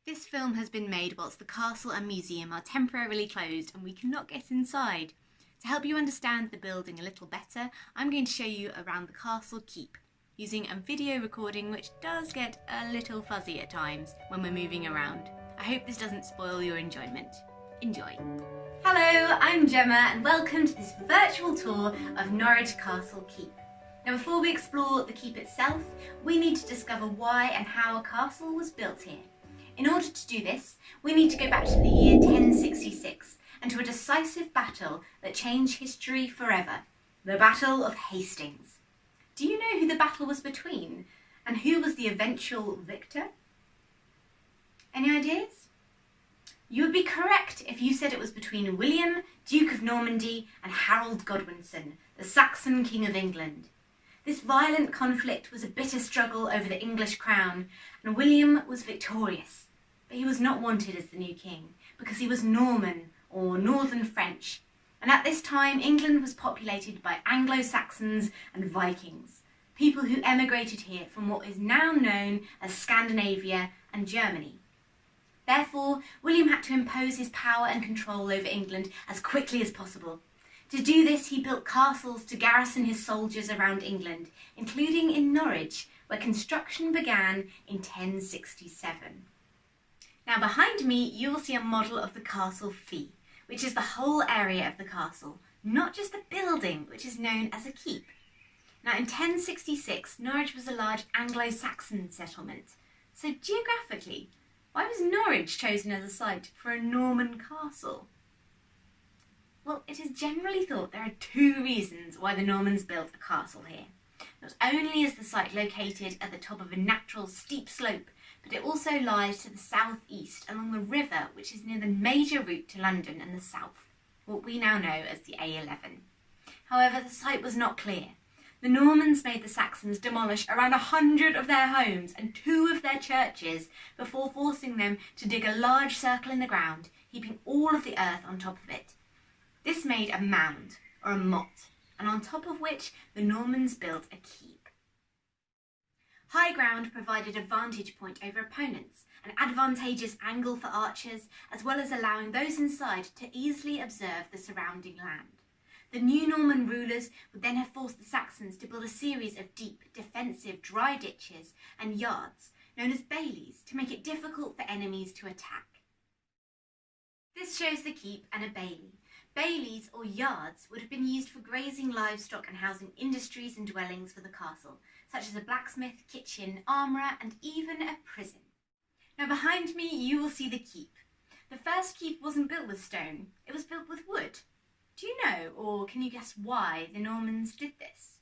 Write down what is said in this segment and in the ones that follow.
This film has been made whilst the castle and museum are temporarily closed and we cannot get inside. To help you understand the building a little better, I'm going to show you around the castle keep, using a video recording which does get a little fuzzy at times when we're moving around. I hope this doesn't spoil your enjoyment. Enjoy! Hello, I'm Gemma and welcome to this virtual tour of Norwich Castle Keep. Now before we explore the keep itself, we need to discover why and how a castle was built here. In order to do this, we need to go back to the year 1066 and to a decisive battle that changed history forever, the Battle of Hastings. Do you know who the battle was between and who was the eventual victor? Any ideas? You would be correct if you said it was between William, Duke of Normandy, and Harold Godwinson, the Saxon King of England. This violent conflict was a bitter struggle over the English crown, and William was victorious. But he was not wanted as the new king, because he was Norman, or Northern French, and at this time England was populated by Anglo-Saxons and Vikings, people who emigrated here from what is now known as Scandinavia and Germany. Therefore, William had to impose his power and control over England as quickly as possible. To do this, he built castles to garrison his soldiers around England, including in Norwich, where construction began in 1067. Now behind me, you will see a model of the castle fee, which is the whole area of the castle, not just the building, which is known as a keep. Now in 1066, Norwich was a large Anglo-Saxon settlement. So geographically, why was Norwich chosen as a site for a Norman castle? Well, it is generally thought there are two reasons why the Normans built a castle here. Not only is the site located at the top of a natural steep slope, but it also lies to the southeast along the river which is near the major route to London and the south, what we now know as the A11. However, the site was not clear. The Normans made the Saxons demolish around 100 of their homes and 2 of their churches before forcing them to dig a large circle in the ground, heaping all of the earth on top of it. This made a mound, or a motte, and on top of which the Normans built a keep. High ground provided a vantage point over opponents, an advantageous angle for archers, as well as allowing those inside to easily observe the surrounding land. The new Norman rulers would then have forced the Saxons to build a series of deep, defensive dry ditches and yards, known as baileys, to make it difficult for enemies to attack. This shows the keep and a bailey. Baileys, or yards, would have been used for grazing livestock and housing industries and dwellings for the castle, such as a blacksmith, kitchen, armourer, and even a prison. Now behind me you will see the keep. The first keep wasn't built with stone, it was built with wood. Do you know, or can you guess why the Normans did this?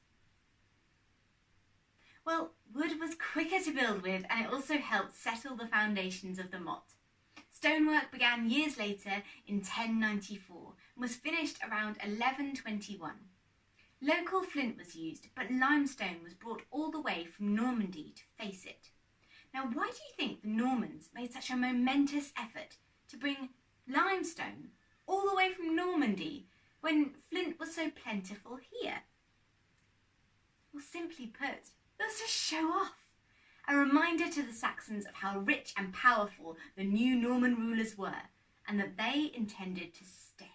Well, wood was quicker to build with, and it also helped settle the foundations of the motte. Stonework began years later in 1094 and was finished around 1121. Local flint was used, but limestone was brought all the way from Normandy to face it. Now, why do you think the Normans made such a momentous effort to bring limestone all the way from Normandy when flint was so plentiful here? Well, simply put, it was to show off. A reminder to the Saxons of how rich and powerful the new Norman rulers were, and that they intended to stay.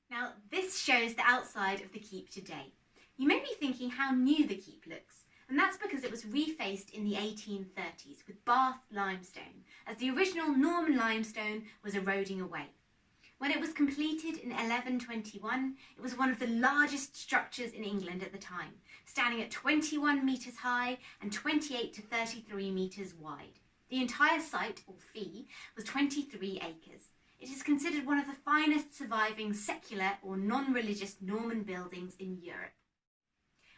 Now, this shows the outside of the keep today. You may be thinking how new the keep looks, and that's because it was refaced in the 1830s with Bath limestone, as the original Norman limestone was eroding away. When it was completed in 1121, it was one of the largest structures in England at the time, standing at 21 metres high and 28 to 33 metres wide. The entire site, or fee, was 23 acres. It is considered one of the finest surviving secular or non-religious Norman buildings in Europe.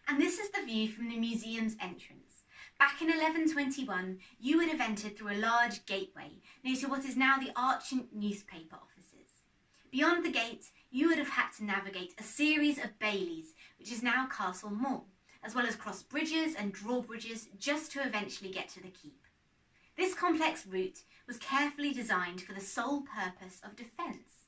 And this is the view from the museum's entrance. Back in 1121, you would have entered through a large gateway near to what is now the Archant newspaper offices. Beyond the gate, you would have had to navigate a series of baileys, which is now Castle Mall, as well as cross bridges and drawbridges just to eventually get to the keep. This complex route was carefully designed for the sole purpose of defence.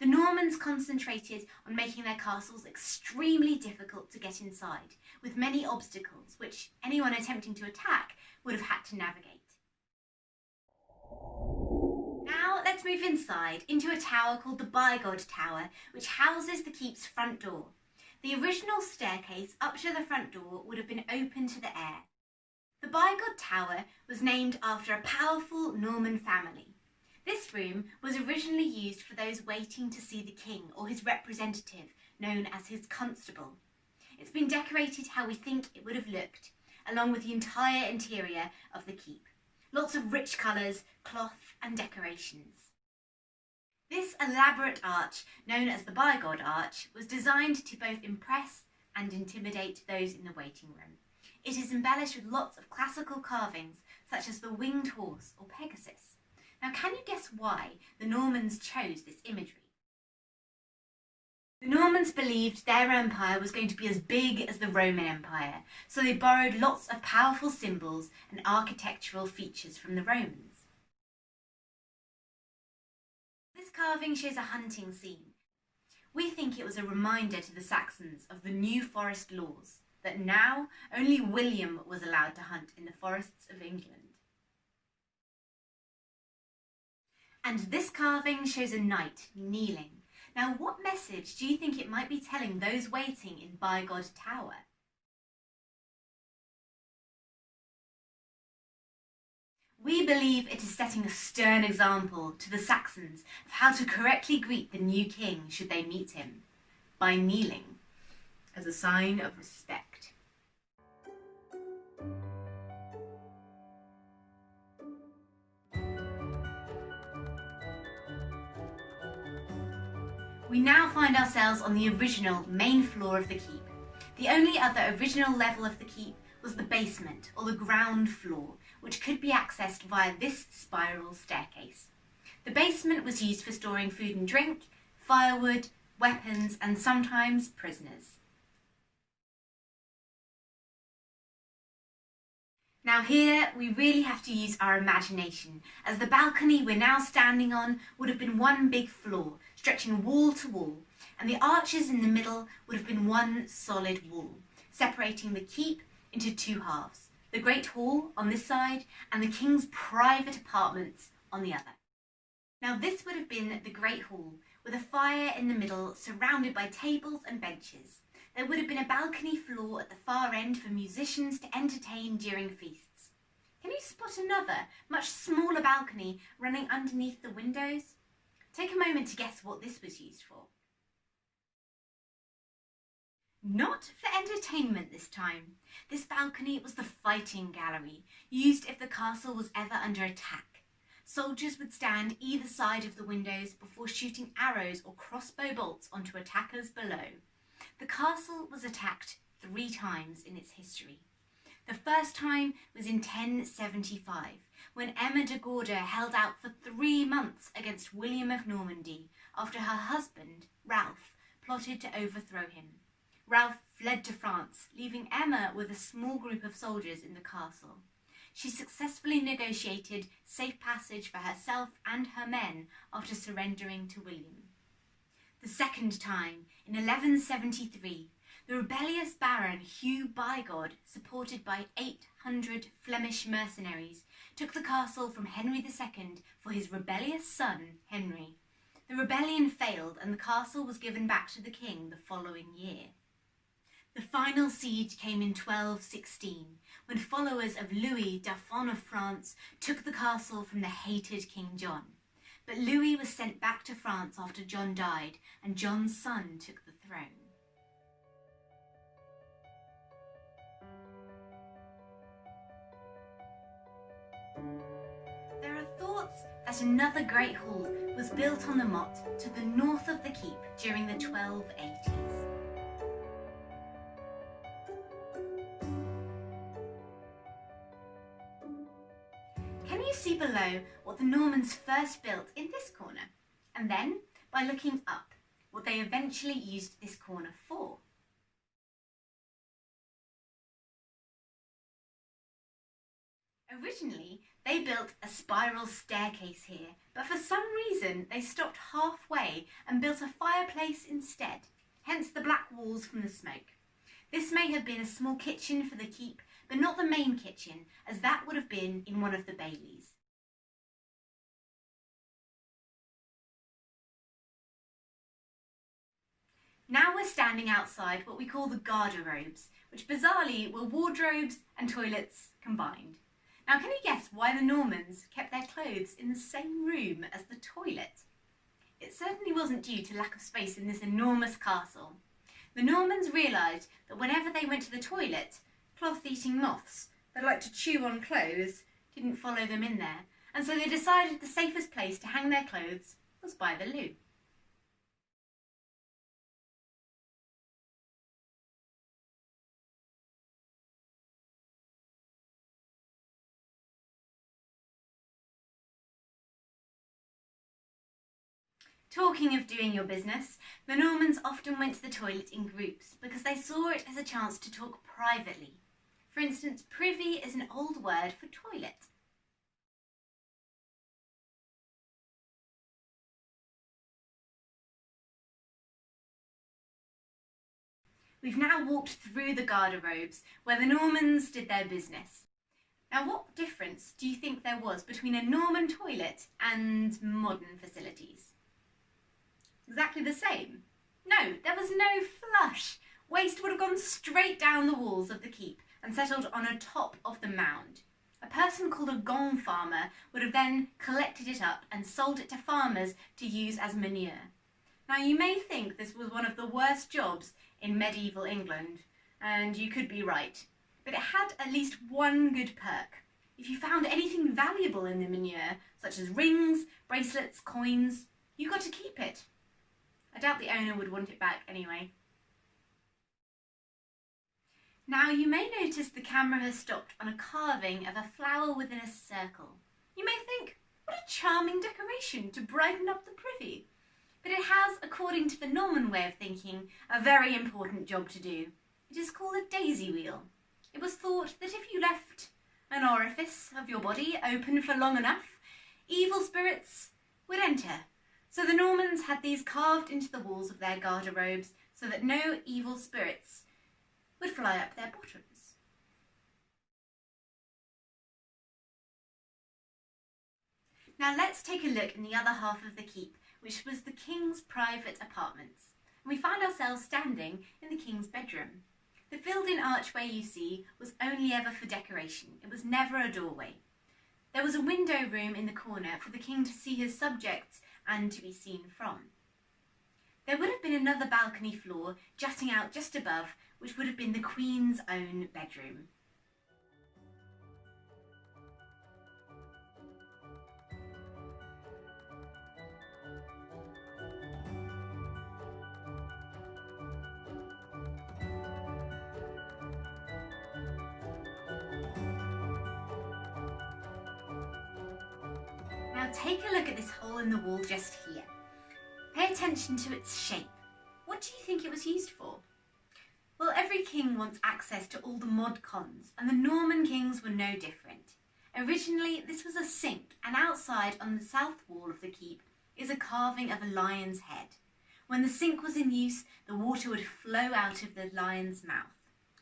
The Normans concentrated on making their castles extremely difficult to get inside, with many obstacles which anyone attempting to attack would have had to navigate. Now let's move inside into a tower called the Bygod Tower, which houses the keep's front door. The original staircase up to the front door would have been open to the air. The Bygod Tower was named after a powerful Norman family. This room was originally used for those waiting to see the king or his representative, known as his constable. It's been decorated how we think it would have looked, along with the entire interior of the keep. Lots of rich colours, cloth and decorations. This elaborate arch, known as the Bygod Arch, was designed to both impress and intimidate those in the waiting room. It is embellished with lots of classical carvings, such as the winged horse or Pegasus. Now, can you guess why the Normans chose this imagery? The Normans believed their empire was going to be as big as the Roman Empire, so they borrowed lots of powerful symbols and architectural features from the Romans. This carving shows a hunting scene. We think it was a reminder to the Saxons of the New Forest laws, that now only William was allowed to hunt in the forests of England. And this carving shows a knight kneeling. Now, what message do you think it might be telling those waiting in Bygod Tower? We believe it is setting a stern example to the Saxons of how to correctly greet the new king should they meet him, by kneeling, as a sign of respect. We now find ourselves on the original main floor of the keep. The only other original level of the keep was the basement, or the ground floor, which could be accessed via this spiral staircase. The basement was used for storing food and drink, firewood, weapons, and sometimes prisoners. Now here, we really have to use our imagination, as the balcony we're now standing on would have been one big floor, stretching wall to wall, and the arches in the middle would have been one solid wall, separating the keep into two halves, the Great Hall on this side and the king's private apartments on the other. Now this would have been the Great Hall, with a fire in the middle surrounded by tables and benches. There would have been a balcony floor at the far end for musicians to entertain during feasts. Can you spot another, much smaller balcony running underneath the windows? Take a moment to guess what this was used for. Not for entertainment this time. This balcony was the fighting gallery, used if the castle was ever under attack. Soldiers would stand either side of the windows before shooting arrows or crossbow bolts onto attackers below. The castle was attacked 3 times in its history. The first time was in 1075, when Emma de Gorder held out for 3 months against William of Normandy after her husband, Ralph, plotted to overthrow him. Ralph fled to France, leaving Emma with a small group of soldiers in the castle. She successfully negotiated safe passage for herself and her men after surrendering to William. The second time, in 1173, the rebellious Baron Hugh Bygod, supported by 800 Flemish mercenaries, took the castle from Henry II for his rebellious son, Henry. The rebellion failed and the castle was given back to the king the following year. The final siege came in 1216, when followers of Louis Dauphin of France took the castle from the hated King John. But Louis was sent back to France after John died, and John's son took the throne. There are thoughts that another great hall was built on the motte to the north of the keep during the 1280s. Can you see below what the Normans first built in this corner? And then, by looking up, what they eventually used this corner for? Originally, they built a spiral staircase here, but for some reason they stopped halfway and built a fireplace instead, hence the black walls from the smoke. This may have been a small kitchen for the keep, but not the main kitchen, as that would have been in one of the baileys. Now we're standing outside what we call the garderobes, which bizarrely were wardrobes and toilets combined. Now can you guess why the Normans kept their clothes in the same room as the toilet? It certainly wasn't due to lack of space in this enormous castle. The Normans realised that whenever they went to the toilet, cloth-eating moths that like to chew on clothes didn't follow them in there, and so they decided the safest place to hang their clothes was by the loo. Talking of doing your business, the Normans often went to the toilet in groups because they saw it as a chance to talk privately. For instance, privy is an old word for toilet. We've now walked through the garderobes where the Normans did their business. Now, what difference do you think there was between a Norman toilet and modern facilities? Exactly the same. No, there was no flush. Waste would have gone straight down the walls of the keep and settled on the top of the mound. A person called a gong farmer would have then collected it up and sold it to farmers to use as manure. Now you may think this was one of the worst jobs in medieval England, and you could be right, but it had at least one good perk. If you found anything valuable in the manure, such as rings, bracelets, coins, you got to keep it. I doubt the owner would want it back anyway. Now you may notice the camera has stopped on a carving of a flower within a circle. You may think, what a charming decoration to brighten up the privy. But it has, according to the Norman way of thinking, a very important job to do. It is called a daisy wheel. It was thought that if you left an orifice of your body open for long enough, evil spirits would enter. So the Normans had these carved into the walls of their garderobes so that no evil spirits would fly up their bottoms. Now let's take a look in the other half of the keep, which was the king's private apartments. And we find ourselves standing in the king's bedroom. The filled-in archway you see was only ever for decoration. It was never a doorway. There was a window room in the corner for the king to see his subjects and to be seen from. There would have been another balcony floor jutting out just above, which would have been the Queen's own bedroom. Now take a look at this hole in the wall just here. Pay attention to its shape. What do you think it was used for? Well, every king wants access to all the mod cons, and the Norman kings were no different. Originally, this was a sink, and outside on the south wall of the keep is a carving of a lion's head. When the sink was in use, the water would flow out of the lion's mouth.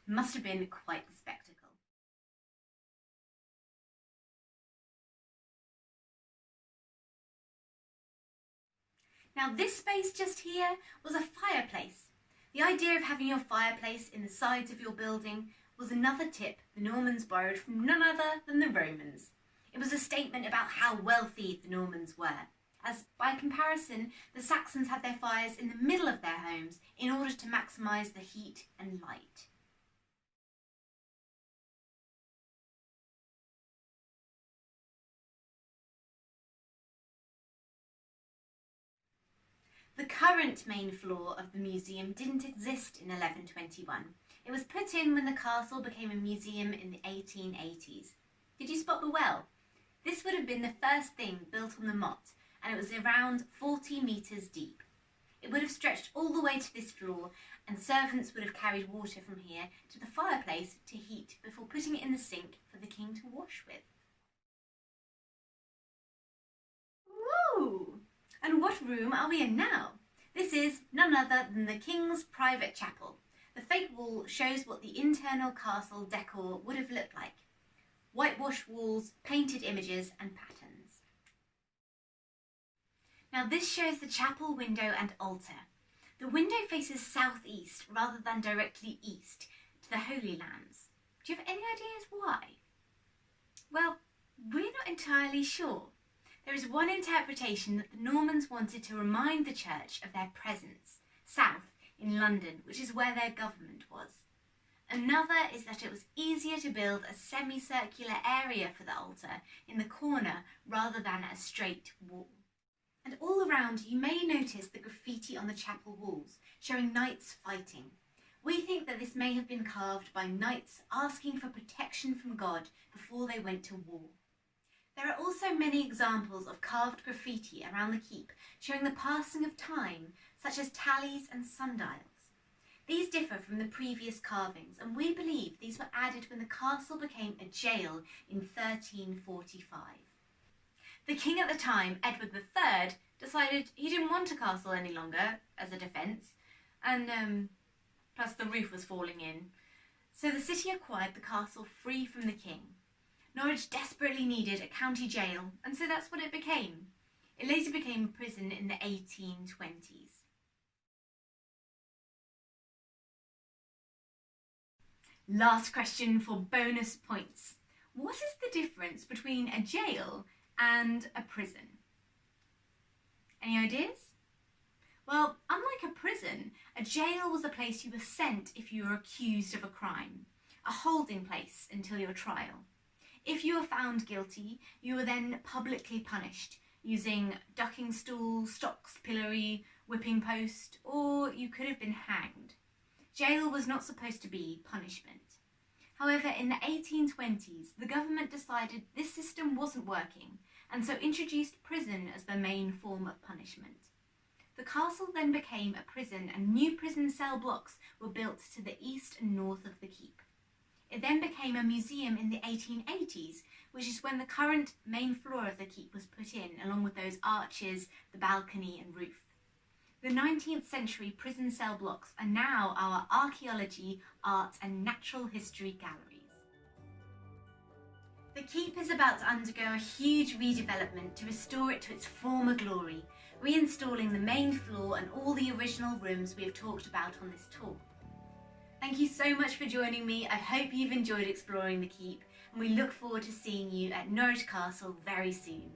It must have been quite the spectacle. Now this space just here was a fireplace. The idea of having your fireplace in the sides of your building was another tip the Normans borrowed from none other than the Romans. It was a statement about how wealthy the Normans were, as by comparison the Saxons had their fires in the middle of their homes in order to maximise the heat and light. The current main floor of the museum didn't exist in 1121. It was put in when the castle became a museum in the 1880s. Did you spot the well? This would have been the first thing built on the motte, and it was around 40 metres deep. It would have stretched all the way to this floor, and servants would have carried water from here to the fireplace to heat before putting it in the sink for the king to wash with. Woo! And what room are we in now? This is none other than the king's private chapel. The fake wall shows what the internal castle decor would have looked like. Whitewashed walls, painted images and patterns. Now this shows the chapel window and altar. The window faces southeast rather than directly east to the Holy Lands. Do you have any ideas why? Well, we're not entirely sure. There is one interpretation that the Normans wanted to remind the church of their presence, south in London, which is where their government was. Another is that it was easier to build a semicircular area for the altar in the corner rather than a straight wall. And all around you may notice the graffiti on the chapel walls showing knights fighting. We think that this may have been carved by knights asking for protection from God before they went to war. There are also many examples of carved graffiti around the keep showing the passing of time, such as tallies and sundials. These differ from the previous carvings, and we believe these were added when the castle became a jail in 1345. The king at the time, Edward III, decided he didn't want a castle any longer as a defence, and plus the roof was falling in. So the city acquired the castle free from the king. Norwich desperately needed a county jail, and so that's what it became. It later became a prison in the 1820s. Last question for bonus points. What is the difference between a jail and a prison? Any ideas? Well, unlike a prison, a jail was a place you were sent if you were accused of a crime, a holding place until your trial. If you were found guilty, you were then publicly punished using ducking stool, stocks, pillory, whipping post, or you could have been hanged. Jail was not supposed to be punishment. However, in the 1820s, the government decided this system wasn't working, and so introduced prison as the main form of punishment. The castle then became a prison, and new prison cell blocks were built to the east and north of the keep. It then became a museum in the 1880s, which is when the current main floor of the keep was put in, along with those arches, the balcony and roof. The 19th century prison cell blocks are now our archaeology, art and natural history galleries. The keep is about to undergo a huge redevelopment to restore it to its former glory, reinstalling the main floor and all the original rooms we have talked about on this tour. Thank you so much for joining me. I hope you've enjoyed exploring the keep, and we look forward to seeing you at Norwich Castle very soon.